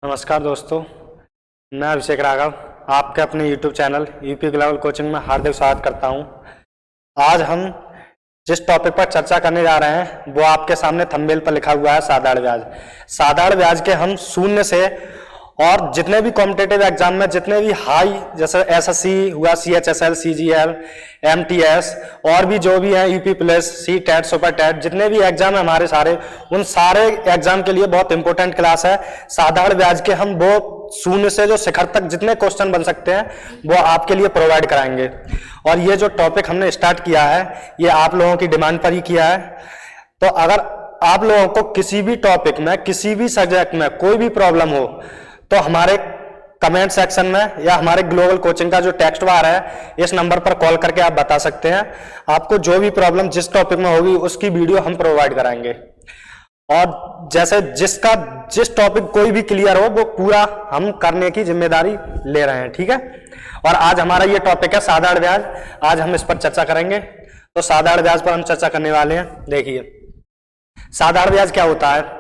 नमस्कार दोस्तों, मैं अभिषेक राघव आपके अपने YouTube channel UP global coaching में हार्दिक स्वागत करता हूं। आज हम जिस टॉपिक पर चर्चा करने जा रहे हैं वो आपके सामने थंबनेल पर लिखा हुआ है साधारण ब्याज। साधारण ब्याज के हम शून्य से और जितने भी कॉम्पिटिटिव एग्जाम में जितने भी हाई जैसे एसएससी हुआ, CHSL, CGL, MTS और भी जो भी है UP plus, C TET, super TET, जितने भी एग्जाम है हमारे सारे, उन सारे एग्जाम के लिए बहुत इंपॉर्टेंट क्लास है। साधारण ब्याज के हम वो शून्य से जो शिखर तक जितने क्वेश्चन बन सकते हैं वो आपके लिए प्रोवाइड कराएंगे। और ये जो टॉपिक हमने स्टार्ट किया है ये आप लोगों की डिमांड पर ही किया है। तो अगर आप लोगों को किसी भी टॉपिक में, किसी भी सब्जेक्ट में कोई भी प्रॉब्लम हो तो हमारे कमेंट सेक्शन में या हमारे ग्लोबल कोचिंग का जो टेक्स्ट बार है इस नंबर पर कॉल करके आप बता सकते हैं। आपको जो भी प्रॉब्लम जिस टॉपिक में होगी उसकी वीडियो हम प्रोवाइड कराएंगे। और जैसे जिस टॉपिक कोई भी क्लियर हो वो पूरा हम करने की जिम्मेदारी ले रहे हैं, ठीक है। और आज हमारा ये टॉपिक है साधारण ब्याज। आज हम इस पर चर्चा करेंगे। तो साधारण ब्याज पर हम चर्चा करने वाले हैं। देखिए, साधारण ब्याज क्या होता है।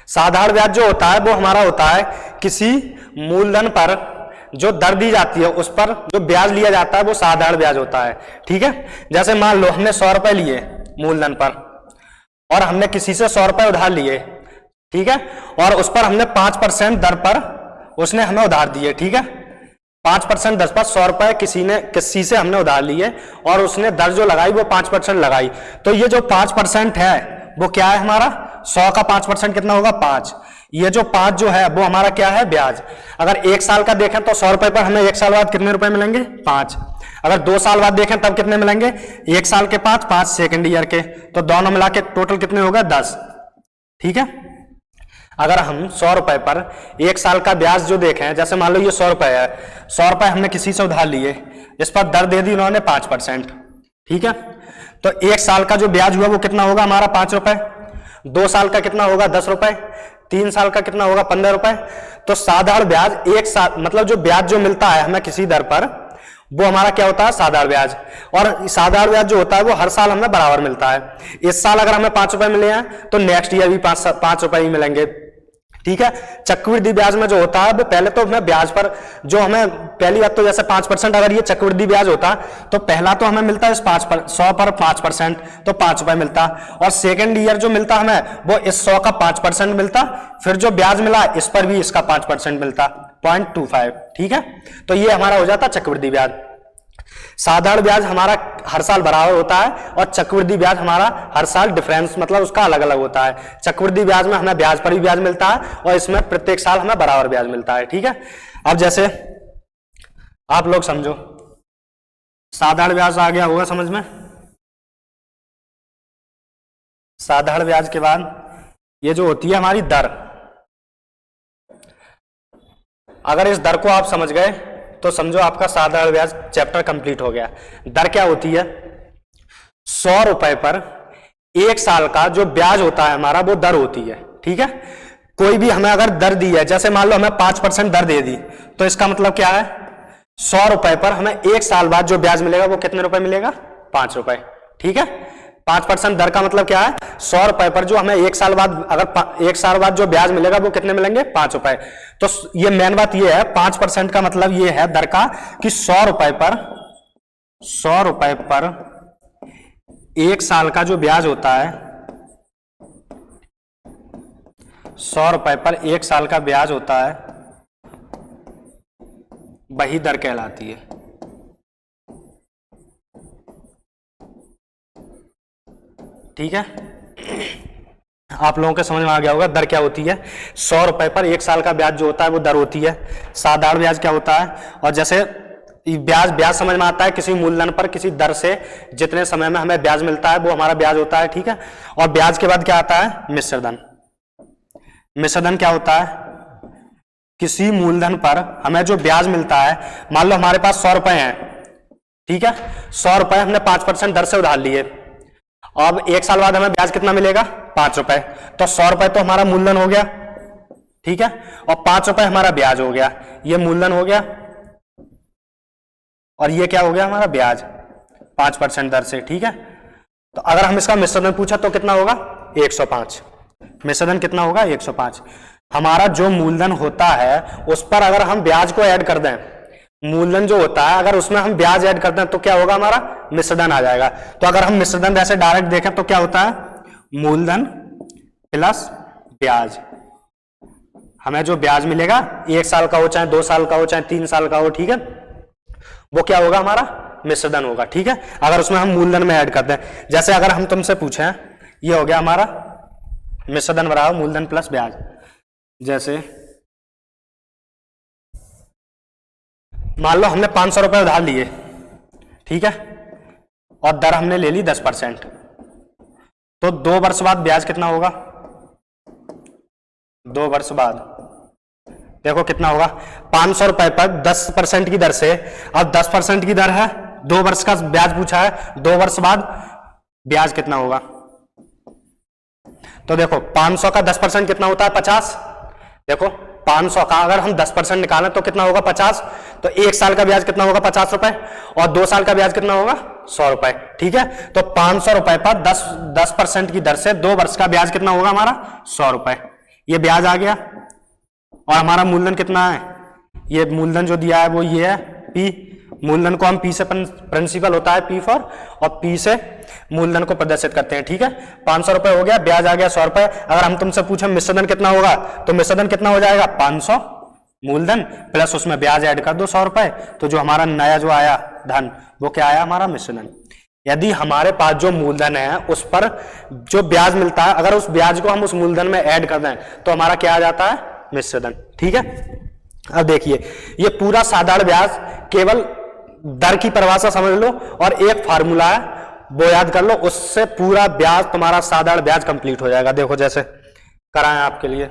साधारण ब्याज जो होता है वो हमारा होता है किसी मूलधन पर जो दर दी जाती है उस पर जो ब्याज लिया जाता है वो साधारण ब्याज होता है, ठीक है। जैसे मान लो हमने 100 रुपए लिए मूलधन पर और हमने किसी से 100 रुपए उधार लिए, ठीक है, और उस पर हमने 5% दर पर उसने हमें उधार दिए, ठीक है। 5% दर पर 100 रुपए किसी से हमने उधार लिए और उसने दर जो लगाई वो 5% लगाई। तो ये जो 5% है वो क्या है हमारा, 100 का 5% कितना होगा, 5। ये जो 5 जो है वो हमारा क्या है, ब्याज। अगर 1 साल का देखें तो 100 रुपए पर हमें 1 साल बाद कितने रुपए मिलेंगे, 5। अगर 2 साल बाद देखें तब कितने मिलेंगे, 1 साल के 5 सेकेंड ईयर के, तो दोनों मिला के टोटल कितने होगा, 10, ठीक है। अगर हम 100 रुपए पर 1 साल का ब्याज जो देखें, जैसे मान लो ये 100 रुपए है, 100 रुपए हमने किसी से उधार लिए, इस पर दर दे दी उन्होंने 5%, ठीक है। तो 1 साल का जो ब्याज हुआ वो कितना होगा हमारा, 5 रुपए। 2 साल का कितना होगा, 10 रुपए। 3 साल का कितना होगा, 15 रुपए। तो साधारण ब्याज 1 साल मतलब जो ब्याज जो मिलता है हमें किसी दर पर वो हमारा क्या होता है, साधारण ब्याज। और साधारण ब्याज जो होता है वो हर साल हमें बराबर मिलता है। इस साल अगर हमें 5 रुपए मिले हैं तो नेक्स्ट ईयर भी 5 रुपए ही मिलेंगे, ठीक है। चक्रवृद्धि ब्याज में जो होता है वो पहले तो हमें ब्याज पर जो हमें पहली बात तो जैसे 5% अगर ये चक्रवृद्धि ब्याज होता तो पहला तो हमें मिलता है इस 100 पर 5% तो 5 रुपए मिलता, और सेकेंड ईयर जो मिलता हमें वो इस 100 का 5% मिलता, फिर जो ब्याज मिला इस पर भी इसका 5% मिलता, 0.25, ठीक है। तो ये हमारा हो जाता चक्रवृद्धि ब्याज। साधारण ब्याज हमारा हर साल बराबर होता है और चक्रवृद्धि ब्याज हमारा हर साल डिफरेंस मतलब उसका अलग अलग होता है। चक्रवृद्धि ब्याज में हमें ब्याज पर भी ब्याज मिलता है और इसमें प्रत्येक साल हमें बराबर ब्याज मिलता है, ठीक है। अब जैसे आप लोग समझो, साधारण ब्याज आ गया होगा समझ में। साधारण ब्याज के बाद ये जो होती है हमारी दर, अगर इस दर को आप समझ गए तो समझो आपका साधारण ब्याज चैप्टर कंप्लीट हो गया। दर क्या होती है, 100 रुपए पर 1 साल का जो ब्याज होता है हमारा वो दर होती है, ठीक है। कोई भी हमें अगर दर दी है, जैसे मान लो हमें 5% दर दे दी, तो इसका मतलब क्या है, 100 रुपए पर हमें 1 साल बाद जो ब्याज मिलेगा वो कितने रुपए मिलेगा, 5 रुपए, ठीक है। 5% दर का मतलब क्या है, 100 रुपए पर जो हमें 1 साल बाद अगर 1 साल बाद जो ब्याज मिलेगा वो कितने मिलेंगे, 5 रुपए। तो ये मेन बात ये है, 5% का मतलब ये है दर का कि 100 रुपए पर 1 साल का जो ब्याज होता है, 100 रुपए पर 1 साल का ब्याज होता है वही दर कहलाती है, ठीक है। आप लोगों के समझ में आ गया होगा दर क्या होती है। 100 रुपए पर 1 साल का ब्याज जो होता है वो दर होती है। साधारण ब्याज क्या होता है, और जैसे ब्याज समझ में आता है किसी मूलधन पर किसी दर से जितने समय में हमें ब्याज मिलता है वो हमारा ब्याज होता है, ठीक है। और ब्याज के बाद क्या आता है, मिश्रधन। मिश्रधन क्या होता है, किसी मूलधन पर हमें जो ब्याज मिलता है, मान लो हमारे पास 100 रुपए हैं, ठीक है। 100 रुपए हमने 5% दर से उधार लिए, अब 1 साल बाद हमें ब्याज कितना मिलेगा, 5 रुपए। तो 100 रुपए तो हमारा मूलधन हो गया, ठीक है, और 5 रुपए हमारा ब्याज हो गया। ये मूलधन हो गया और ये क्या हो गया हमारा ब्याज 5% दर से, ठीक है। तो अगर हम इसका मिश्रण पूछा तो कितना होगा, 105। मिश्रण कितना होगा, 105। हमारा जो मूलधन होता है उस पर अगर हम ब्याज को ऐड कर दें, मूलधन जो होता है अगर उसमें हम ब्याज ऐड करते हैं तो क्या होगा, हमारा मिश्रधन आ जाएगा। तो अगर हम मिश्रधन वैसे डायरेक्ट देखें तो क्या होता है, मूलधन प्लस ब्याज। हमें जो ब्याज मिलेगा 1 साल का हो, चाहे 2 साल का हो, चाहे 3 साल का हो, ठीक है, वो क्या होगा, हमारा मिश्रधन होगा। ठीक है, अगर उसमें हम मूलधन में ऐड करते हैं, जैसे अगर हम तुमसे पूछें, ये हो गया हमारा मिश्रधन बराबर मूलधन प्लस ब्याज। जैसे मान लो हमने 500 रुपए उधार लिए, ठीक है, और दर हमने ले ली 10%, तो 2 वर्ष बाद ब्याज कितना होगा, 2 वर्ष बाद देखो कितना होगा, 500 रुपए पर 10% की दर से, अब 10% की दर है, 2 वर्ष का ब्याज पूछा है, 2 वर्ष बाद ब्याज कितना होगा। तो देखो 500 का 10% कितना होता है, 50। देखो 500 का अगर हम 10% निकालें तो कितना होगा, 50। तो 1 साल का ब्याज कितना होगा, 50 रुपए, और 2 साल का ब्याज कितना होगा, 100 रुपए। ठीक है, तो 500 रुपए पर 10% की दर से 2 वर्ष का ब्याज कितना होगा, हमारा 100 रुपए। ये ब्याज आ गया, और हमारा मूलधन कितना है, ये मूलधन जो दिया है वो ये है P। मूलधन को हम P से, प्रिंसिपल होता है P फॉर, और P से मूलधन को प्रदर्शित करते हैं। ठीक है, 500 रुपए हो गया, ब्याज आ गया 100 रुपए। अगर हम तुमसे पूछे मिश्रधन कितना होगा, तो मिश्रधन कितना हो जाएगा, 500 मूलधन प्लस उसमें ब्याज ऐड कर दो 100 रुपए, तो जो हमारा नया जो आया धन वो क्या आया, हमारा मिश्रधन। यदि हमारे पास जो मूलधन है उस पर जो ब्याज मिलता है, अगर उस ब्याज को हम उस मूलधन में ऐड कर दें तो हमारा क्या आ जाता है, मिश्रधन। ठीक है, अब देखिए ये पूरा साधारण ब्याज केवल दर की परिभाषा समझ लो और एक फार्मूला है वो याद कर लो, उससे पूरा ब्याज तुम्हारा साधारण ब्याज कंप्लीट हो जाएगा। देखो जैसे कराएं आपके लिए,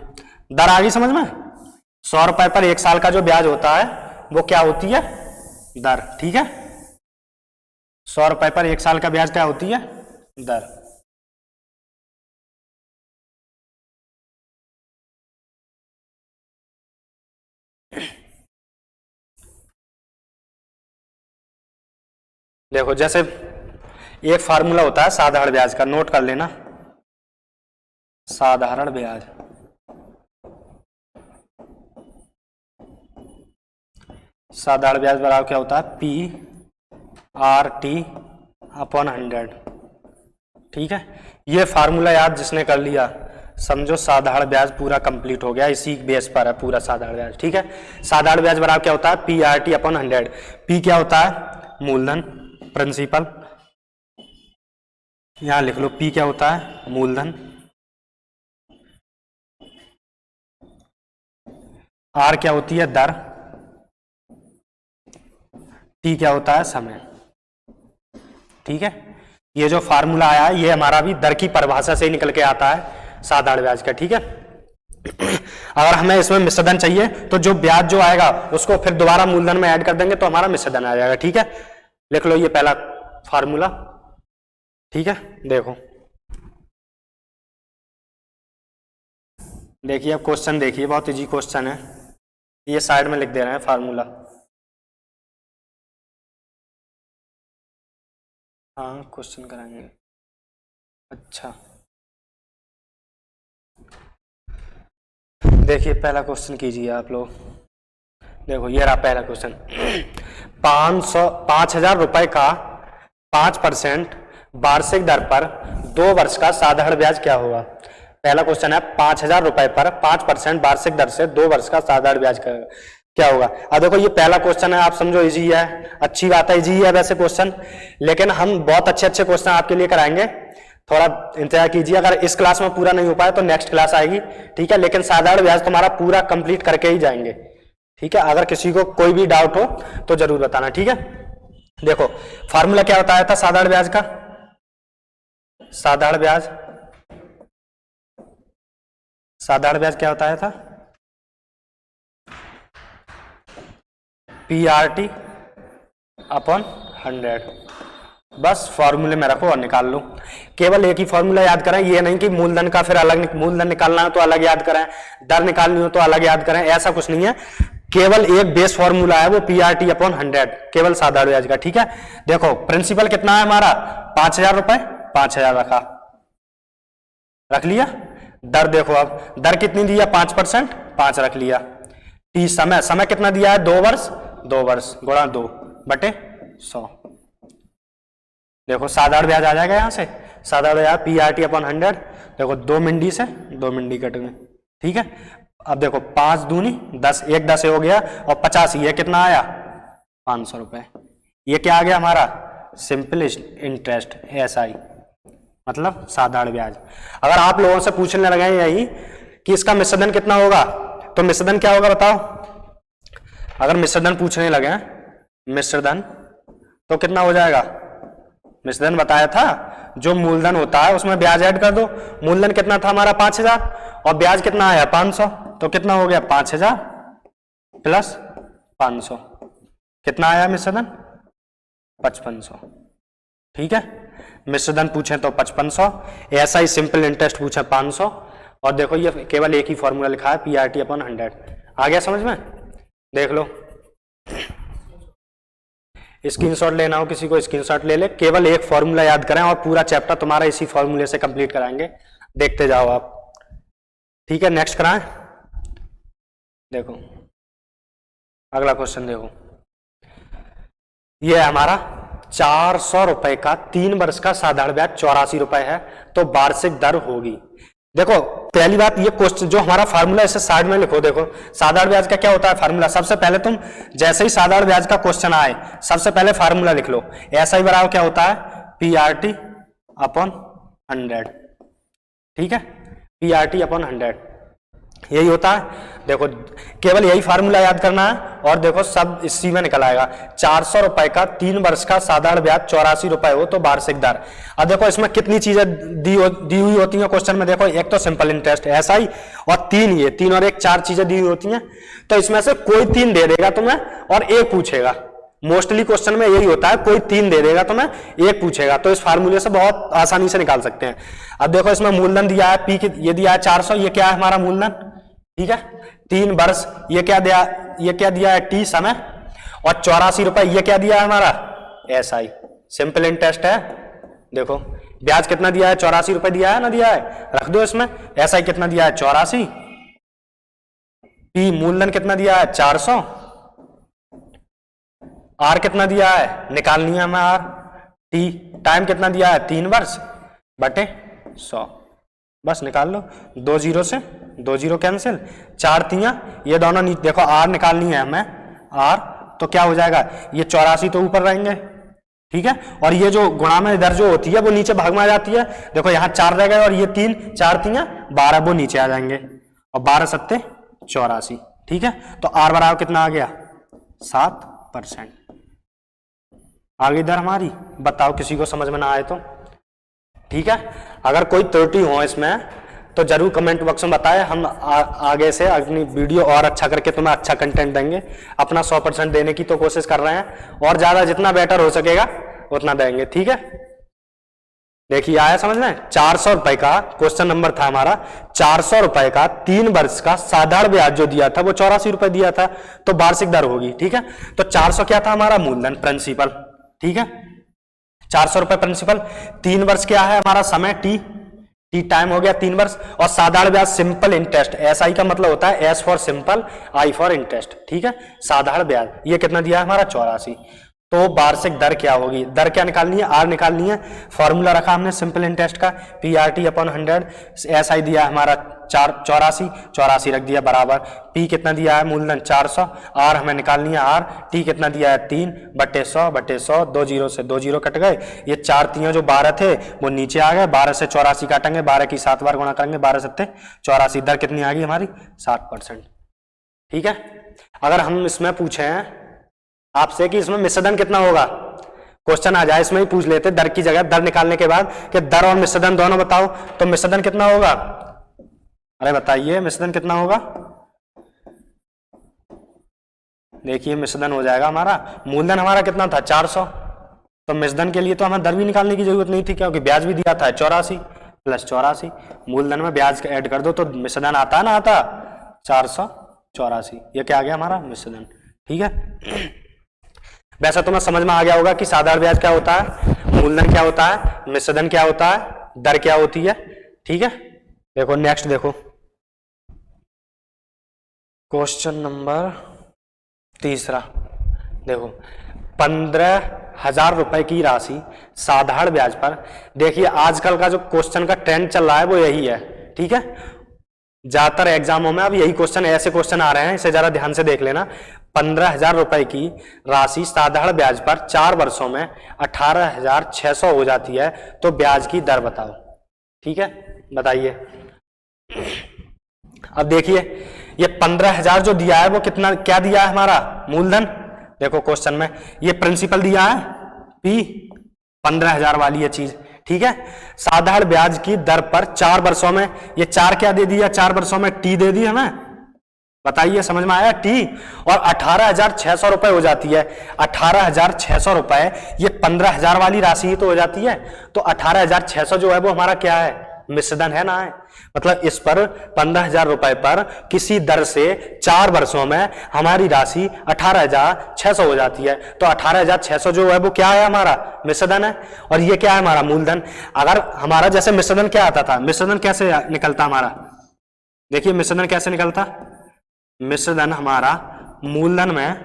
दर आ गई समझ में, 100 रुपए पर 1 साल का जो ब्याज होता है वो क्या होती है, दर। ठीक है, 100 रुपए पर 1 साल का ब्याज क्या होती है, दर। देखो जैसे एक फार्मूला होता है साधारण ब्याज का, नोट कर लेना, साधारण ब्याज। साधारण ब्याज बराबर क्या होता है, P/RT अपॉन 100। ठीक है, ये फार्मूला याद जिसने कर लिया समझो साधारण ब्याज पूरा कंप्लीट हो गया, इसी बेस पर है पूरा साधारण ब्याज। ठीक है, साधारण ब्याज बराबर क्या होता है, P/RT अपॉन 100। P क्या होता है, मूलधन प्रिंसिपल, यहां लिख लो P क्या होता है, मूलधन, R क्या होती है, दर, T क्या होता है, समय। ठीक है, ये जो फार्मूला आया है ये हमारा भी दर की परिभाषा से ही निकल के आता है साधारण ब्याज का। ठीक है, अगर हमें इसमें मिश्रधन चाहिए तो जो ब्याज जो आएगा उसको फिर दोबारा मूलधन में ऐड कर देंगे तो हमारा मिश्रधन आ जाएगा। ठीक है, लिख लो ये पहला फार्मूला। ठीक है, देखो देखिए अब क्वेश्चन देखिए, बहुत इजी क्वेश्चन है, ये साइड में लिख दे रहे हैं फार्मूला। हाँ क्वेश्चन कराएंगे, अच्छा देखिए पहला क्वेश्चन कीजिए आप लोग। देखो ये रहा पहला क्वेश्चन, 5,000 रुपए का 5% वार्षिक दर पर 2 वर्ष का साधारण ब्याज क्या होगा। पहला क्वेश्चन है 5,000 रुपए पर 5% वार्षिक दर से 2 वर्ष का साधारण ब्याज क्या होगा। अब देखो ये पहला क्वेश्चन है, आप समझो इजी है, अच्छी बात है, इजी है वैसे क्वेश्चन, लेकिन हम बहुत अच्छे अच्छे क्वेश्चन आपके लिए कराएंगे, थोड़ा इंतजार कीजिए। अगर इस क्लास में पूरा नहीं हो पाए तो नेक्स्ट क्लास आएगी। ठीक है, लेकिन साधारण ब्याज तुम्हारा पूरा कंप्लीट करके ही जाएंगे। ठीक है, अगर किसी को कोई भी डाउट हो तो जरूर बताना। ठीक है, देखो फार्मूला क्या बताया था साधारण ब्याज का, साधारण ब्याज क्या बताया था, P/RT अपॉन 100। बस फॉर्मूले में रखो और निकाल लो, केवल एक ही फॉर्मूला याद करें, ये नहीं कि मूलधन का फिर अलग, मूलधन निकालना है तो अलग याद करें, दर निकालनी हो तो अलग याद करें, ऐसा कुछ नहीं है, केवल एक बेस फॉर्मूला है वो P/RT अपॉन 100, केवल साधारण ब्याज का। ठीक है, देखो प्रिंसिपल कितना है हमारा, 5,000 रुपए, 5,000 रख लिया, दर देखो, अब दर कितनी दी है 5%, 5 रख लिया। टी समय, समय कितना दिया है 2 वर्ष, 2 वर्ष गुणा 2 बटे 100। देखो साधारण ब्याज आ जाएगा यहां से, साधारण ब्याज पी आर टी अपॉन 100। देखो 2 मिंडी से 2 मिंडी कट गए, ठीक है। अब देखो 5 दूनी 10, 1 10 हो गया और 50, ये कितना आया 500 रुपए। ये क्या आ गया हमारा सिंपल इंटरेस्ट, एसआई मतलब साधारण ब्याज। अगर आप लोगों से पूछने लगे यही कि इसका मिश्रधन कितना होगा, तो मिश्रधन क्या होगा बताओ। अगर मिश्रधन पूछने लगे, मिश्रधन तो कितना हो जाएगा, मिश्रधन बताया था जो मूलधन होता है उसमें ब्याज ऐड कर दो। मूलधन कितना था हमारा 5000 और ब्याज कितना आया 500, तो कितना हो गया 5000 प्लस 500, कितना आया मिश्रधन 5500, ठीक है। मिश्रधन पूछे तो 5500, ऐसा ही सिंपल इंटरेस्ट पूछे 500। और देखो ये केवल एक ही फॉर्मूला लिखा है पी आर टी अपॉन 100। आ गया समझ में, देख लो। स्क्रीनशॉट लेना हो किसी को स्क्रीनशॉट ले ले, केवल एक फॉर्मूला याद करें और पूरा चैप्टर तुम्हारा इसी फॉर्मूले से कंप्लीट कराएंगे, देखते जाओ आप, ठीक है। नेक्स्ट कराएं, देखो अगला क्वेश्चन देखो, ये है हमारा 400 रुपए का 3 वर्ष का साधारण ब्याज 84 रुपए है, तो वार्षिक दर होगी। देखो पहली बात, ये क्वेश्चन जो हमारा फार्मूला इसे साइड में लिखो। देखो साधारण ब्याज का क्या होता है फार्मूला, सबसे पहले तुम जैसे ही साधारण ब्याज का क्वेश्चन आए सबसे पहले फार्मूला लिख लो। ऐसा ही बराबर क्या होता है पी आर टी अपॉन 100, ठीक है, पी आर टी अपॉन 100 यही होता है। देखो केवल यही फार्मूला याद करना है और देखो सब इसी में निकल आएगा। 400 रुपए का 3 वर्ष का साधारण ब्याज 84 रुपए हो तो वार्षिक दर। अब देखो इसमें कितनी चीजें दी हुई होती हैं क्वेश्चन में, देखो एक तो सिंपल इंटरेस्ट ऐसा ही, और 3 ये 3 और 1 4 चीजें दी हुई होती हैं, तो इसमें से कोई 3 दे देगा तुम्हें और एक पूछेगा। मोस्टली क्वेश्चन में यही होता है, कोई 3 दे देगा तुम्हें, एक पूछेगा, तो इस फार्मूले से बहुत आसानी से निकाल सकते हैं। अब देखो इसमें मूलधन दिया है पी, ये दिया है 400, ये क्या है हमारा मूलधन, ठीक है। 3 वर्ष ये क्या दिया है टी समय, और 84 रुपए ये क्या दिया है हमारा एसआई, सिंपल इंटरेस्ट है। देखो ब्याज कितना दिया है 84 रुपए दिया है ना, दिया है, रख दो इसमें। एसआई कितना दिया है 84, पी मूलधन कितना दिया है 400, आर कितना दिया है निकालनी है हमें आर, टी टाइम कितना दिया है 3 वर्ष बटे 100, बस निकाल लो। 2 जीरो से 2 जीरो कैंसिल, 4 तियां, ये दोनों देखो आर निकालनी है हमें, आर तो क्या हो जाएगा, ये 84 तो ऊपर रहेंगे, ठीक है, और ये जो गुणा में इधर जो होती है वो नीचे भाग में आ जाती है। देखो यहाँ 4 रह गए और ये 3 4 तियां 12 वो नीचे आ जाएंगे, और 12 सत्ते 84, ठीक है। तो आर बराबर कितना आ गया 7%। आगे दर हमारी बताओ, किसी को समझ में ना आए तो, ठीक है। अगर कोई त्रुटि हो इसमें तो जरूर कमेंट बॉक्स में बताएं, हम आगे से अपनी वीडियो और अच्छा करके तुम्हें अच्छा कंटेंट देंगे। अपना 100% देने की तो कोशिश कर रहे हैं, और ज्यादा जितना बेटर हो सकेगा उतना देंगे, ठीक है। देखिए आया समझ में, 400 रुपए का क्वेश्चन नंबर था हमारा, 400 रुपए का 3 वर्ष का साधारण ब्याज जो दिया था वो 84 रुपए दिया था, तो वार्षिक दर होगी, ठीक है। तो 400 क्या था हमारा मूलधन प्रिंसिपल, ठीक है, 400 रुपए प्रिंसिपल। 3 वर्ष क्या है हमारा समय टी टाइम हो गया 3 वर्ष, और साधारण ब्याज सिंपल इंटरेस्ट, एसआई का मतलब होता है S for simple, I for interest, ठीक है। साधारण ब्याज ये कितना दिया है हमारा 84, तो वार्षिक दर क्या होगी, दर क्या निकालनी है आर निकालनी है। फॉर्मूला रखा हमने सिंपल इंटरेस्ट का P R T upon 100, SI दिया हमारा 84 रख दिया बराबर, पी कितना दिया है मूलधन 400, आर हमें निकालनी है आर, टी कितना दिया है 3 बटे 100, 2 जीरो से 2 जीरो कट गए, ये 4 तियां जो 12 थे वो नीचे आ गए, 12 से 84 काटेंगे, 12 की 7 बार गुणा करेंगे, 12 सत्ते 84, दर कितनी आ गई हमारी 60%, ठीक है। अगर हम इसमें पूछे आपसे कि इसमें मिश्रधन कितना होगा, क्वेश्चन आ जाए इसमें ही पूछ लेते दर की जगह, दर निकालने के बाद कि दर और मिश्रधन दोनों बताओ, तो मिश्रधन कितना होगा, अरे बताइए मिश्रधन कितना होगा। देखिए मिश्रधन हो जाएगा हमारा, मूलधन हमारा कितना था 400, तो मिश्रधन के लिए तो हमें दर भी निकालने की जरूरत नहीं थी, क्योंकि ब्याज भी दिया था 84 प्लस 84, मूलधन में ब्याज ऐड कर दो तो मिश्रधन आता है ना, आता 484, ये क्या आ गया हमारा मिश्रधन, ठीक है। वैसा तुम्हें समझ में आ गया होगा कि साधारण ब्याज क्या होता है, मूलधन क्या होता है, मिश्रधन क्या होता है, दर क्या होती है, ठीक है। देखो नेक्स्ट देखो, क्वेश्चन नंबर तीसरा देखो, 15,000 रुपए की राशि साधारण ब्याज पर। देखिए आजकल का जो क्वेश्चन का ट्रेंड चल रहा है वो यही है, ठीक है। ज्यादातर एग्जामों में अब यही क्वेश्चन, ऐसे क्वेश्चन आ रहे हैं, इसे जरा ध्यान से देख लेना। 15,000 रुपए की राशि साधारण ब्याज पर 4 वर्षों में 18,600 हो जाती है, तो ब्याज की दर बताओ। ठीक है, बताइए। अब देखिए ये 15,000 जो दिया है वो कितना, क्या दिया है हमारा, मूलधन। देखो क्वेश्चन में ये प्रिंसिपल दिया है P, 15,000 वाली ये चीज, ठीक है। साधारण ब्याज की दर पर 4 वर्षों में, ये 4 क्या दे दिया, 4 वर्षों में T दे दी हमें, बताइए समझ में आया, T। और 18,600 रुपए हो जाती है। 18,600 रुपए ये 15,000 वाली राशि ही तो हो जाती है, तो 18,600 जो है वो हमारा क्या है, मिश्रधन है ना है। मतलब इस पर 15,000 रुपए पर किसी दर से 4 वर्षों में हमारी राशि 18,600 हो जाती है, तो 18,600 जो है वो क्या है, हमारा मिश्रधन है। और ये क्या है, हमारा मूलधन। अगर हमारा जैसे मिश्रधन क्या आता था, मिश्रधन कैसे निकलता हमारा, देखिए मिश्रधन कैसे निकलता, मिश्रधन हमारा मूलधन में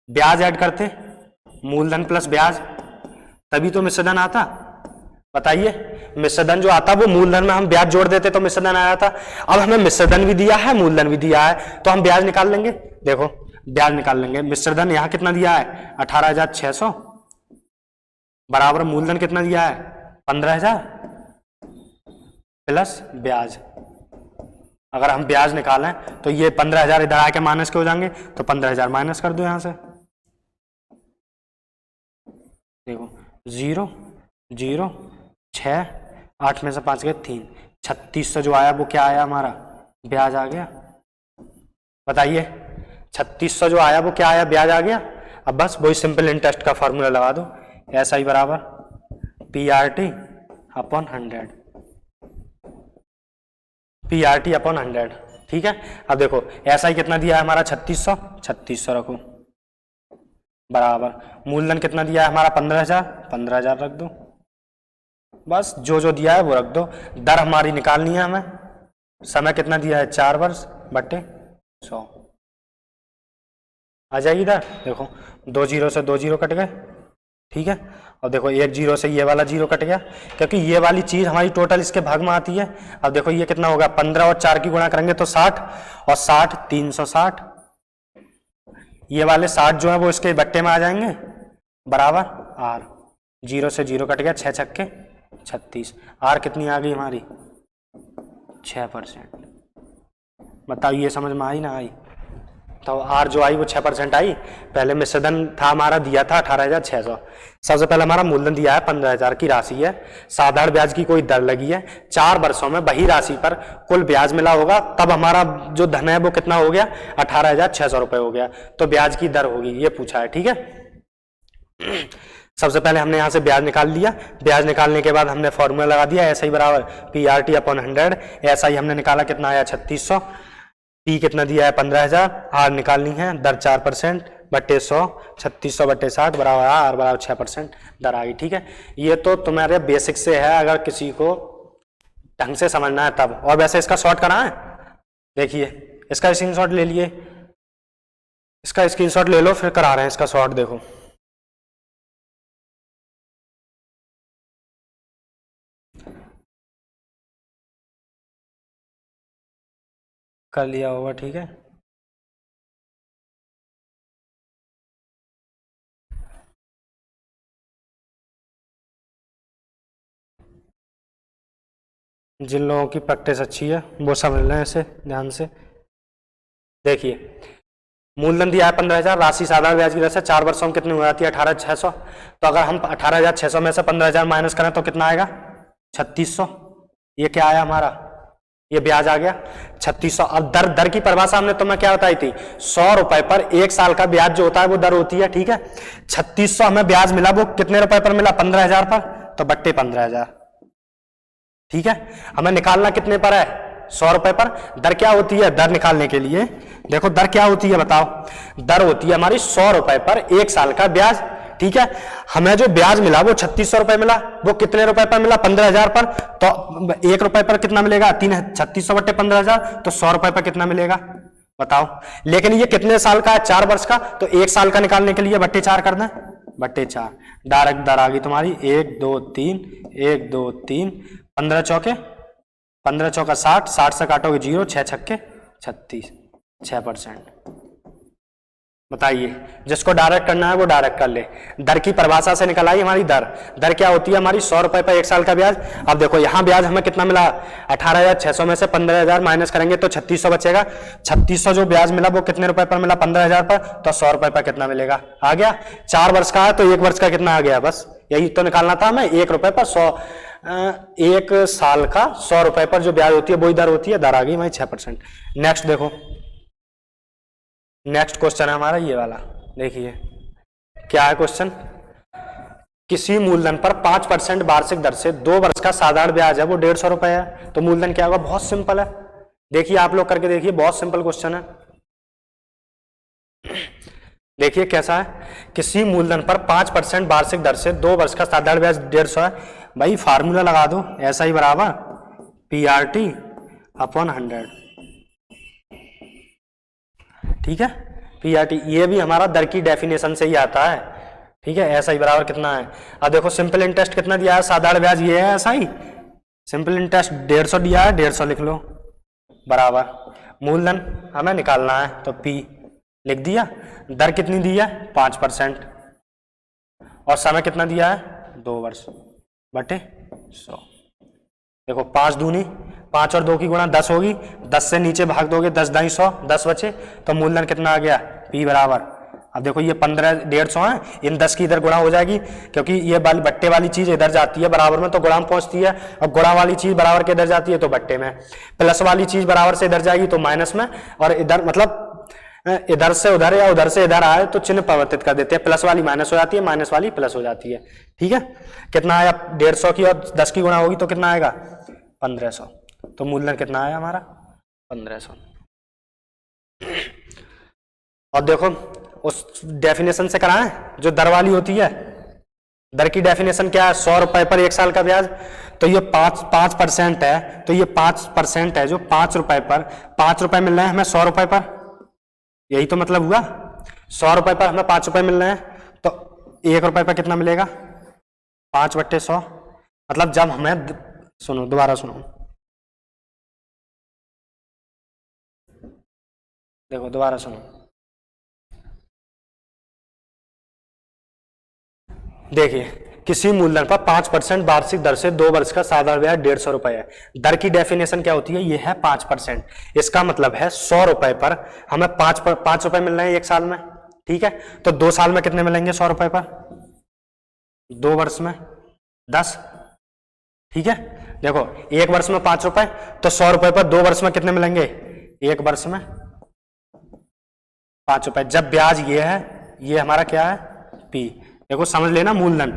ब्याज ऐड करते, मूलधन प्लस ब्याज, तभी तो मिश्रधन आता। बताइए, मिश्रधन जो आता वो मूलधन में हम ब्याज जोड़ देते तो मिश्रधन आया था। अब हमें मिश्रधन भी दिया है, मूलधन भी दिया है, तो हम ब्याज निकाल लेंगे। देखो ब्याज निकाल लेंगे। मिश्रधन यहां कितना दिया है, 18,600 बराबर मूलधन कितना दिया है, 15,000 प्लस ब्याज। अगर हम ब्याज निकालें तो ये 15,000 इधर आके माइनस के हो जाएंगे, तो 15,000 माइनस कर दो यहां से। देखो 0 0 6, 8 में से 5 गए 3, 3600 जो आया वो क्या आया, हमारा ब्याज आ गया। बताइए 3600 जो आया वो क्या आया, ब्याज आ गया। अब बस वही सिंपल इंटरेस्ट का फॉर्मूला लगा दो, SI बराबर PRT अपॉन 100, PRT अपॉन 100, ठीक है। अब देखो SI कितना दिया है हमारा, 3600, 3600 रखो बराबर मूलधन कितना दिया है हमारा, 15,000, 15,000 रख दो। बस जो जो दिया है वो रख दो। दर हमारी निकालनी है हमें, समय कितना दिया है, 4 वर्ष बटे 100 आ जाएगी इधर। देखो 2 0 से 2 0 कट गए, ठीक है। और देखो 1 0 से ये वाला 0 कट गया, क्योंकि ये वाली चीज हमारी टोटल इसके भाग में आती है। अब देखो ये कितना होगा, 15 और 4 की गुणा करेंगे तो 60, और 60 360, ये वाले 60 जो है वो इसके बट्टे में आ जाएंगे बराबर R। 0 से 0 कट गया, 6 छक्के 36, R कितनी आ गई हमारी, 6%। बताओ ये समझ में आई ना आई, तो R जो आई वो 6% आई। पहले मिश्रधन था हमारा दिया था 18,600, सबसे पहले हमारा मूलधन दिया है 15,000 की राशि है, साधारण ब्याज की कोई दर लगी है, 4 वर्षों में वही राशि पर कुल ब्याज मिला होगा, तब हमारा जो धन है वो कितना हो गया, 18,600 रुपए हो गया, तो ब्याज की दर होगी, ये पूछा है, ठीक है। सबसे पहले हमने यहां से ब्याज निकाल लिया, ब्याज निकालने के बाद हमने फॉर्मूला लगा दिया, SI बराबर PRT अपॉन 100। SI हमने निकाला कितना आया, 3600, P कितना दिया है 15,000, R निकालनी है, दर 4% बटे 100, 3600 बटे 60 बराबर R बराबर 6% दर आ गई, ठीक है। ये तो तुम्हारे बेसिक से है, अगर किसी को ढंग से समझना है तब। और वैसे इसका शॉर्ट कराएं, देखिए इसका स्क्रीनशॉट ले लिए, इसका स्क्रीनशॉट ले लो, फिर करा रहे हैं इसका शॉर्ट। देखो कर लिया होगा, ठीक है। जिन लोगों की प्रैक्टिस अच्छी है वो समझ लें इसे ध्यान से। देखिए मूलधन दिया है 15,000, राशि साधारण ब्याज की दर से 4 वर्षों में कितनी हो जाती है, 18,600। तो अगर हम 18,600 में से 15,000 माइनस करें तो कितना आएगा, 3600। ये क्या आया हमारा, ये ब्याज आ गया 3600। अब दर की परिभाषा हमने तुम्हें क्या बताई थी, 100 रुपए पर 1 साल का ब्याज जो होता है वो दर होती है, ठीक है। 3600 हमें ब्याज मिला, वो कितने रुपए पर मिला, 15,000 पर, तो बट्टे 15,000, ठीक है। हमें निकालना कितने पर है, 100 रुपए पर। दर क्या होती है, दर निकालने के लिए देखो दर क्या होती है बताओ, दर होती है हमारी 100 रुपए पर 1 साल का ब्याज, ठीक है। हमें जो ब्याज मिला वो 3600 रुपए मिला, वो कितने रुपए पर मिला? 15,000 पर। तो 1 रुपए पर कितना मिलेगा? 3600 बटे 15,000, तो 100 रुपए पर कितना मिलेगा बताओ। लेकिन ये कितने साल का है? 4 वर्ष का, तो 1 साल का निकालने के लिए बट्टे 4 कर दें, बट्टे 4, डायरेक्ट दर आ गई तुम्हारी 1 2 3, 1 2 3, 15 चौके 60, 60 से काटोगे 0, 6 छक्के 36, 6%। बताइए, जिसको डायरेक्ट करना है वो डायरेक्ट कर ले। दर की परिभाषा से निकल आई हमारी दर। दर क्या होती है हमारी? 100 रुपए पर 1 साल का ब्याज। अब देखो यहाँ ब्याज हमें कितना मिला? 18,600 में से 15,000 माइनस करेंगे तो 3600 बचेगा। 3600 जो ब्याज मिला वो कितने रुपए पर मिला? 15,000 पर, तो 100 रुपए पर कितना मिलेगा? आ गया। 4 वर्ष का है तो 1 वर्ष का कितना आ गया? बस यही तो निकालना था हमें। 1 रुपए पर 100, 1 साल का 100 रुपए पर जो ब्याज होती है वही दर होती है। दर आ गई हमारी 6%। नेक्स्ट देखो, नेक्स्ट क्वेश्चन है हमारा ये वाला। देखिए क्या है क्वेश्चन। किसी मूलधन पर 5% वार्षिक दर से 2 वर्ष का साधारण ब्याज है, वो 150 रुपए है, तो मूलधन क्या होगा? बहुत सिंपल है, देखिए आप लोग करके देखिए, बहुत सिंपल क्वेश्चन है। देखिए कैसा है। किसी मूलधन पर 5% वार्षिक दर से 2 वर्ष का साधारण ब्याज 150 है। भाई फार्मूला लगा दो, ऐसा ही बराबर PRT अपॉन 100, ठीक है। PRT ये भी हमारा दर की डेफिनेशन से ही आता है, ठीक है। ऐसा ही बराबर कितना है? अब देखो सिंपल इंटरेस्ट कितना दिया है, साधारण ब्याज ये है, ऐसा ही सिंपल इंटरेस्ट 150 दिया है, 150 लिख लो, बराबर मूलधन हमें निकालना है तो P लिख दिया। दर कितनी दी है? 5%, और समय कितना दिया है? 2 वर्ष बटे 100। देखो 5 दूनी 5 और 2 की गुणा 10 होगी, 10 से नीचे भाग दोगे 10 दाई 100, 10 बचे, तो मूलधन कितना आ गया? P बराबर। अब देखो ये 15 150 है, इन 10 की इधर गुणा हो जाएगी, क्योंकि ये वाली बट्टे वाली चीज इधर जाती है बराबर में तो गुणा में पहुंचती है, और गुणा वाली चीज बराबर के इधर जाती है तो बट्टे में, प्लस वाली चीज बराबर से इधर जाएगी तो माइनस में, और इधर मतलब इधर से उधर या उधर से इधर आए तो चिन्ह परिवर्तित कर देते हैं, प्लस वाली माइनस हो जाती है, माइनस वाली प्लस हो जाती है, ठीक है। कितना आया? 150 की और 10 की गुणा होगी तो कितना आएगा? 1500। तो मूलधन कितना आया हमारा? 1500। और देखो उस डेफिनेशन से कराएं जो दर वाली होती है। दर की डेफिनेशन क्या है? 100 रुपए पर 1 साल का ब्याज, तो ये 5% है, तो ये 5% है जो 5 रुपए पर 5 रुपए मिल रहे हैं हमें 100 रुपए पर, यही तो मतलब हुआ। 100 रुपए पर हमें 5 रुपए मिल रहे हैं, तो 1 रुपए पर कितना मिलेगा? 5 बट्टे 100। मतलब जब हमें, सुनो दोबारा सुनो, देखो दोबारा सुनो, देखिए किसी मूलधन पर 5% वार्षिक दर से 2 वर्ष का साधारण ब्याज 150 रुपए है। दर की डेफिनेशन क्या होती है? ये है 5%। इसका मतलब है 100 रुपए पर हमें 5 रुपए मिल रहे हैं 1 साल में, ठीक है। तो 2 साल में कितने मिलेंगे 100 रुपए पर? 2 वर्ष में 10, ठीक है। देखो 1 वर्ष में 5 रुपए, तो 100 रुपए पर 2 वर्ष में कितने मिलेंगे? 1 वर्ष में 5 रुपए। जब ब्याज ये है, ये हमारा क्या है? P। देखो समझ लेना, मूलधन,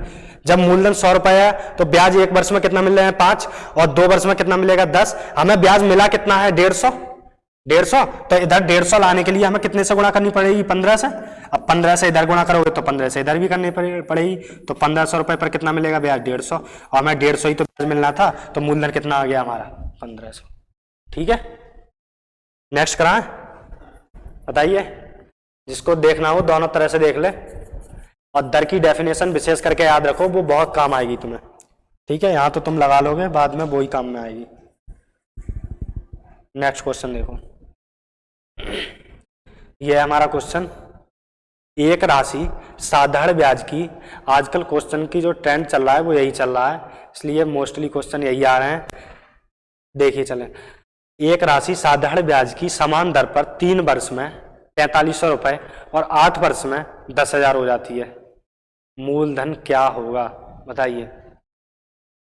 जब मूलधन 100 रुपए है तो ब्याज 1 वर्ष में कितना मिल रहे हैं? 5, और 2 वर्ष में कितना मिलेगा? 10। हमें ब्याज मिला कितना है? 150। तो इधर 150 लाने के लिए हमें कितने से गुणा करनी पड़ेगी? 15 से। अब 15 से इधर गुणा करोगे तो 15 से इधर भी करनी पड़ेगी, तो 1500 रुपए पर कितना मिलेगा ब्याज? 150, और हमें 150 ही तो ब्याज मिलना था, तो मूलधन कितना आ गया हमारा? 1500, ठीक है। नेक्स्ट कराएं, बताइए, जिसको देखना हो दोनों तरह से देख ले, और दर की डेफिनेशन विशेष करके याद रखो, वो बहुत काम आएगी तुम्हें, ठीक है। यहां तो तुम लगा लोगे, बाद में वही काम में आएगी। नेक्स्ट क्वेश्चन देखो, ये है हमारा क्वेश्चन। एक राशि साधारण ब्याज की, आजकल क्वेश्चन की जो ट्रेंड चल रहा है वो यही चल रहा है, इसलिए मोस्टली क्वेश्चन यही आ रहे हैं। देखिए चलें, एक राशि साधारण ब्याज की समान दर पर 3 वर्ष में 4300 रुपए और 8 वर्ष में 10,000 हो जाती है, मूलधन क्या होगा? बताइए,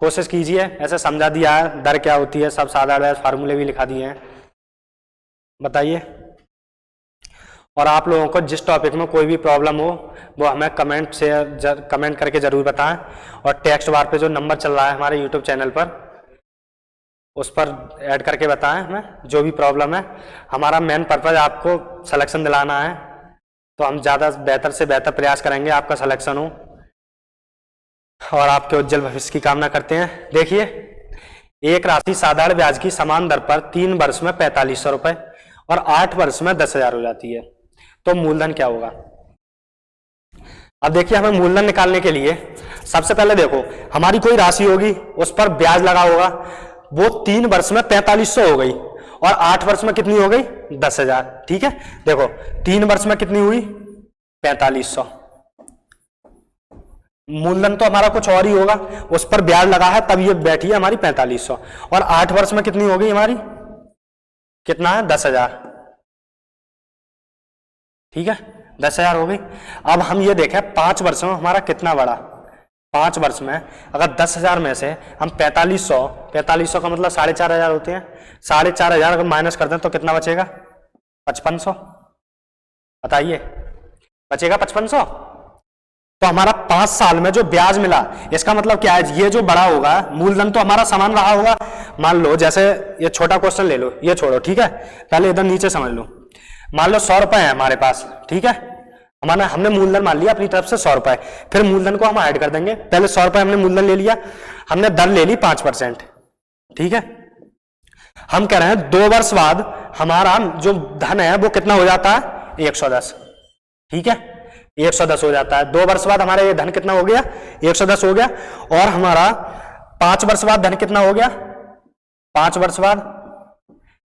कोशिश कीजिए। ऐसे समझा दिया है दर क्या होती है, सब साधारण ब्याज फार्मूले भी लिखा दिए हैं, बताइए। और आप लोगों को जिस टॉपिक में कोई भी प्रॉब्लम हो वो हमें कमेंट करके जरूर बताएं, और टेक्स्ट बार पे जो नंबर चल रहा है हमारे यूट्यूब चैनल पर, उस पर ऐड करके बताएं हमें जो भी प्रॉब्लम है। हमारा मेन पर्पज आपको सिलेक्शन दिलाना है, तो हम ज़्यादा बेहतर से बेहतर प्रयास करेंगे आपका सिलेक्शन हो। और आपके उज्जवल भविष्य की कामना करते हैं। देखिए, एक राशि साधारण ब्याज की समान दर पर 3 वर्ष में 4500 रुपए और 8 वर्ष में 10,000 हो जाती है, तो मूलधन क्या होगा। अब देखिए, हमें मूलधन निकालने के लिए सबसे पहले देखो, हमारी कोई राशि होगी, उस पर ब्याज लगा होगा, वो 3 वर्ष में 4500 हो गई और 8 वर्ष में कितनी हो गई 10,000। ठीक है, देखो 3 वर्ष में कितनी हुई 4500। मूलधन तो हमारा कुछ और ही होगा, उस पर ब्याज लगा है तब ये बैठी है हमारी 4500, और 8 वर्ष में कितनी हो गई हमारी, कितना है 10,000। ठीक है, 10,000 हो गई। अब हम ये देखें 5 वर्ष में हमारा कितना बढ़ा। 5 वर्ष में अगर 10,000 में से हम 4500 का मतलब 4,500 होते हैं, 4,500 अगर माइनस कर दें तो कितना बचेगा 5500। बताइए, बचेगा 5500। तो हमारा 5 साल में जो ब्याज मिला, इसका मतलब क्या है, ये जो बड़ा होगा मूलधन तो हमारा समान रहा होगा। मान लो जैसे ये छोटा क्वेश्चन ले लो, ये छोड़ो, ठीक है, पहले इधर नीचे समझ लो। मान लो 100 रुपए है हमारे पास, ठीक है, हमने मूलधन मान लिया अपनी तरफ से 100 रुपए, फिर मूलधन को हम ऐड कर देंगे। पहले 100 रुपए हमने मूलधन ले लिया, हमने दर ले ली 5%। ठीक है, हम कह रहे हैं 2 वर्ष बाद हमारा जो धन है वो कितना हो जाता है 110। ठीक है, 110 हो जाता है। 2 वर्ष बाद हमारा ये धन कितना हो गया 110 हो गया, और हमारा 5 वर्ष बाद धन कितना हो गया, 5 वर्ष बाद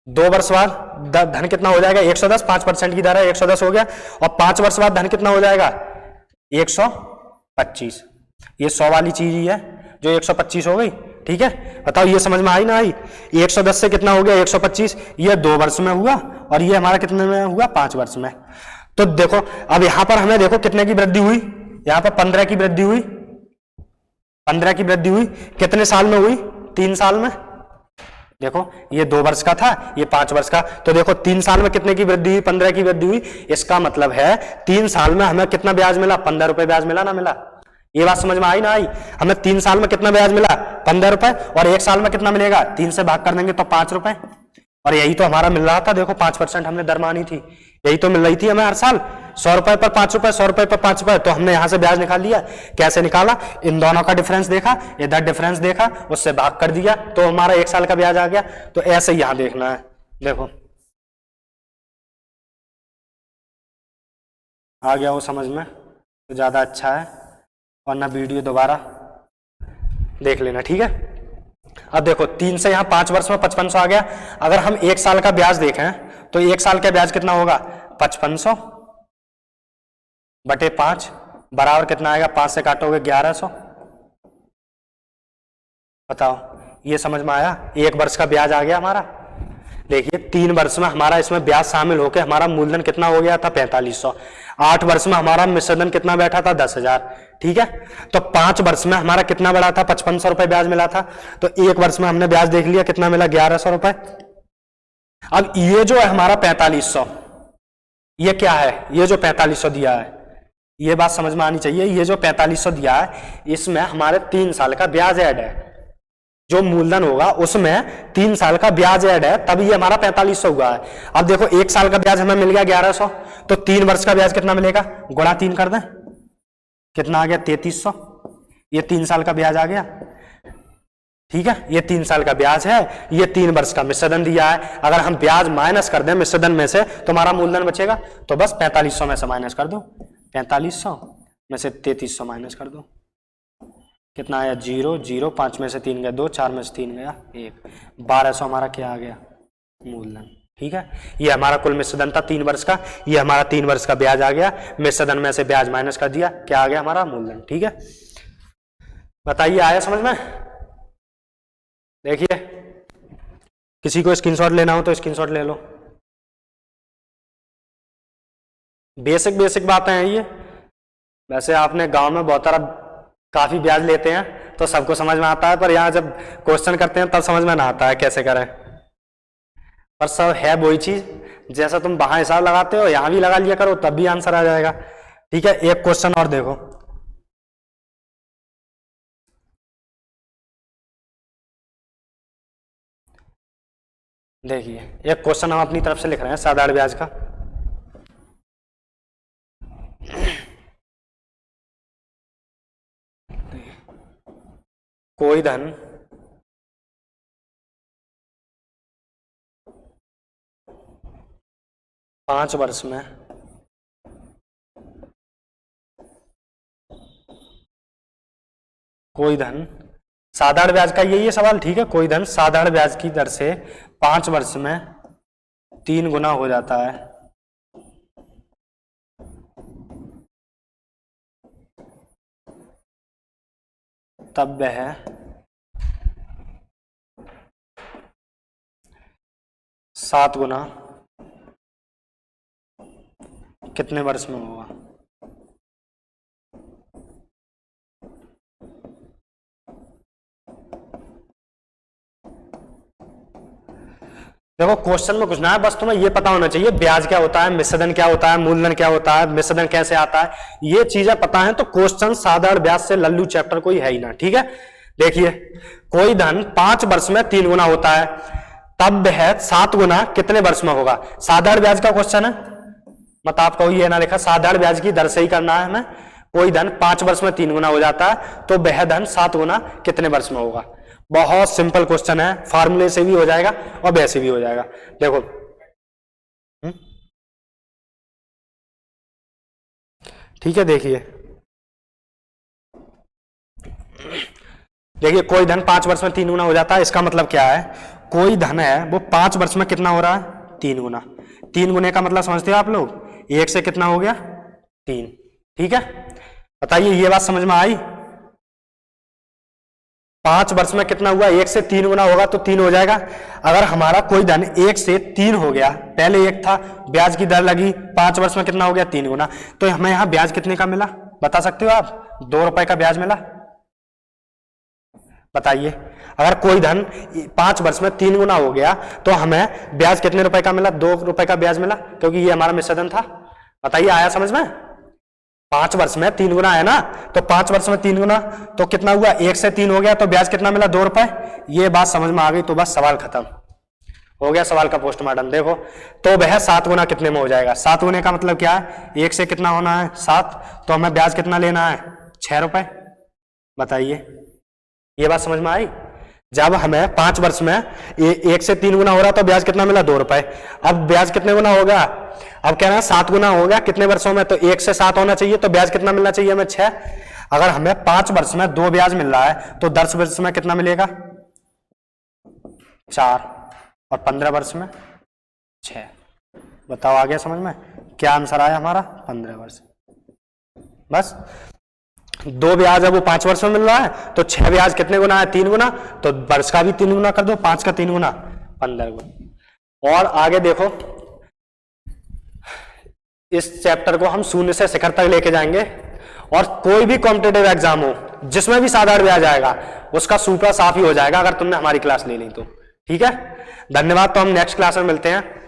2 वर्ष बाद धन कितना हो जाएगा 110, 5% की दर है 110 हो गया, और 5 वर्ष बाद धन कितना हो जाएगा 125। ये 100 वाली चीज ही है जो 125 हो गई। ठीक है, बताओ ये समझ में आई ना आई। 110 से कितना हो गया 125, ये 2 वर्ष में हुआ, और ये हमारा कितने में हुआ 5 वर्ष में। तो देखो अब यहां पर हमें देखो कितने की वृद्धि हुई, यहां पर 15 की वृद्धि हुई, 15 की वृद्धि हुई। कितने साल में हुई 3 साल में। देखो ये 2 वर्ष का था, ये 5 वर्ष का, तो देखो 3 साल में कितने की वृद्धि हुई 15 की वृद्धि हुई। इसका मतलब है 3 साल में हमें कितना ब्याज मिला 15 रुपए ब्याज मिला ना मिला। ये बात समझ में आई ना आई। हमें 3 साल में कितना ब्याज मिला 15 रुपए, और 1 साल में कितना मिलेगा 3 से भाग कर देंगे तो 5 रुपए, और यही तो हमारा मिल रहा था। देखो 5% हमने दर मानी थी, यही तो मिल रही थी हमें हर साल। 100 रुपए पर 5 रुपए, 100 रुपए पर 5 रुपए, तो हमने यहां से ब्याज निकाल लिया। कैसे निकाला, इन दोनों का डिफरेंस देखा, इधर डिफरेंस देखा, उससे भाग कर दिया, तो हमारा 1 साल का ब्याज आ गया। तो ऐसे यहां देखना है। देखो आ गया वो समझ में तो ज्यादा अच्छा है, वरना वीडियो दोबारा देख लेना। ठीक है, अब देखो 3 से यहां 5 वर्ष में 5500 आ गया। अगर हम 1 साल का ब्याज देखें तो 1 साल का ब्याज कितना होगा 5500 बटे 5 बराबर कितना आएगा, 5 से काटोगे 1100। बताओ ये समझ में आया। 1 वर्ष का ब्याज आ गया हमारा। देखिए 3 वर्ष में हमारा इसमें ब्याज शामिल होकर हमारा मूलधन कितना हो गया था 4500। 8 वर्ष में हमारा मिश्रधन कितना बैठा था 10,000। ठीक है, तो 5 वर्ष में हमारा कितना बढ़ा था 5500 रुपए ब्याज मिला था, तो 1 वर्ष में हमने ब्याज देख लिया कितना मिला 1100 रुपए। अब ये जो है हमारा 4500, ये क्या है, ये जो 4500 दिया है, ये बात समझ में आनी चाहिए। ये जो 4500 दिया है इसमें हमारे 3 साल का ब्याज ऐड है। जो मूलधन होगा उसमें 3 साल का ब्याज ऐड है, तब ये हमारा 4500 हुआ है। अब देखो 1 साल का ब्याज हमें मिल गया 1100, तो 3 वर्ष का ब्याज कितना मिलेगा, गुणा 3 कर दें, कितना आ गया 3300। ये 3 साल का ब्याज आ गया। ठीक है, ये 3 साल का ब्याज है, ये 3 वर्ष का मिश्रधन दिया है। अगर हम ब्याज माइनस कर दें मिश्रधन में से तो हमारा मूलधन बचेगा। तो बस 4500 में से माइनस कर दो, 4500 में से 3300 माइनस कर दो, कितना आया 0 0, 5 में से 3 गया 2, 4 में से 3 गया 1, 1200 हमारा क्या आ गया मूलधन। ठीक है, ये हमारा कुल मिश्रधन था 3 वर्ष का, ये हमारा 3 वर्ष का ब्याज आ गया, मिश्रधन में से ब्याज माइनस कर दिया, क्या आ गया हमारा मूलधन। ठीक है, बताइए आया समझ में। देखिए किसी को स्क्रीनशॉट लेना हो तो स्क्रीनशॉट ले लो। बेसिक बेसिक बातें हैं ये। वैसे आपने गांव में बहुत सारा काफी ब्याज लेते हैं तो सबको समझ में आता है, पर यहाँ जब क्वेश्चन करते हैं तब समझ में ना आता है कैसे करें। पर सब है वही चीज, जैसा तुम वहां हिसाब लगाते हो यहाँ भी लगा लिया करो, तब भी आंसर आ जाएगा। ठीक है, एक क्वेश्चन और देखो। देखिए एक क्वेश्चन हम अपनी तरफ से लिख रहे हैं साधारण ब्याज का। कोई धन 5 वर्ष में कोई धन साधारण ब्याज का यही है सवाल, ठीक है। कोई धन साधारण ब्याज की दर से 5 वर्ष में 3 गुना हो जाता है, तब वह 7 गुना कितने वर्ष में होगा? देखो क्वेश्चन में कुछ ना है, बस तुम्हें ये पता होना चाहिए ब्याज क्या होता है, मिश्रधन क्या होता है, मूलधन क्या होता है, मिश्रधन कैसे आता है, ये चीजें पता है तो क्वेश्चन साधारण ब्याज से लल्लू चैप्टर कोई है ही ना, ठीक है। देखिए कोई धन 5 वर्ष में 3 गुना होता है, तब वह 7 गुना कितने वर्ष में होगा? साधारण ब्याज का क्वेश्चन है, मत आप कहो ये ना लिखा, साधारण ब्याज की दर से ही करना है हमें। कोई धन 5 वर्ष में 3 गुना हो जाता है, तो वह धन 7 गुना कितने वर्ष में होगा? बहुत सिंपल क्वेश्चन है, फार्मूले से भी हो जाएगा और वैसे भी हो जाएगा। देखो ठीक है, देखिए कोई धन 5 वर्ष में 3 गुना हो जाता है, इसका मतलब क्या है? कोई धन है वो 5 वर्ष में कितना हो रहा है? 3 गुना। 3 गुने का मतलब समझते हो आप लोग? 1 से कितना हो गया? 3, ठीक है। बताइए ये बात समझ में आई? 5 वर्ष में कितना हुआ? 1 से 3 गुना होगा तो 3 हो जाएगा। अगर हमारा कोई धन 1 से 3 हो गया, पहले 1 था, ब्याज की दर लगी, 5 वर्ष में कितना हो गया? 3 गुना। तो हमें यहां ब्याज कितने का मिला बता सकते हो आप? 2 रुपए का ब्याज मिला। बताइए अगर कोई धन 5 वर्ष में 3 गुना हो गया तो हमें ब्याज कितने रुपए का मिला? 2 रुपए का ब्याज मिला, क्योंकि ये हमारा मिश्रधन था। बताइए आया समझ में? 5 वर्ष में 3 गुना है ना, तो 5 वर्ष में 3 गुना तो कितना हुआ? 1 से 3 हो गया तो ब्याज कितना मिला? 2 रुपए। ये बात समझ में आ गई तो बस सवाल खत्म हो गया, सवाल का पोस्टमार्टम। देखो तो वह 7 गुना कितने में हो जाएगा? 7 गुने का मतलब क्या है? 1 से कितना होना है? 7, तो हमें ब्याज कितना लेना है? 6 रुपए। बताइए ये बात समझ में आई? जब हमें 5 वर्ष में 1 से 3 गुना हो रहा तो ब्याज कितना मिला? 2 रुपए। अब ब्याज कितने गुना होगा? अब कह रहे हैं 7 गुना हो गया कितने वर्षों में? तो 1 से 7 होना चाहिए, तो ब्याज कितना मिलना चाहिए हमें? 6। अगर हमें 5 वर्ष में 2 ब्याज मिल रहा है तो 10 वर्ष में कितना मिलेगा? 4, और 15 वर्ष में 6। बताओ आ गया समझ में? क्या आंसर आया हमारा? 15 वर्ष। बस 2 ब्याज है वो 5 वर्ष में मिल रहा है, तो 6 ब्याज कितने गुना है? 3 गुना, तो वर्ष का भी 3 गुना कर दो, 5 का 3 गुना 15 गुना। और आगे देखो इस चैप्टर को हम शून्य से शिखर तक लेके जाएंगे, और कोई भी कॉम्पिटेटिव एग्जाम हो जिसमें भी साधारण ब्याज आएगा उसका सूत्रा साफ ही हो जाएगा अगर तुमने हमारी क्लास ले ली तो, ठीक है। धन्यवाद, तो हम नेक्स्ट क्लास में मिलते हैं।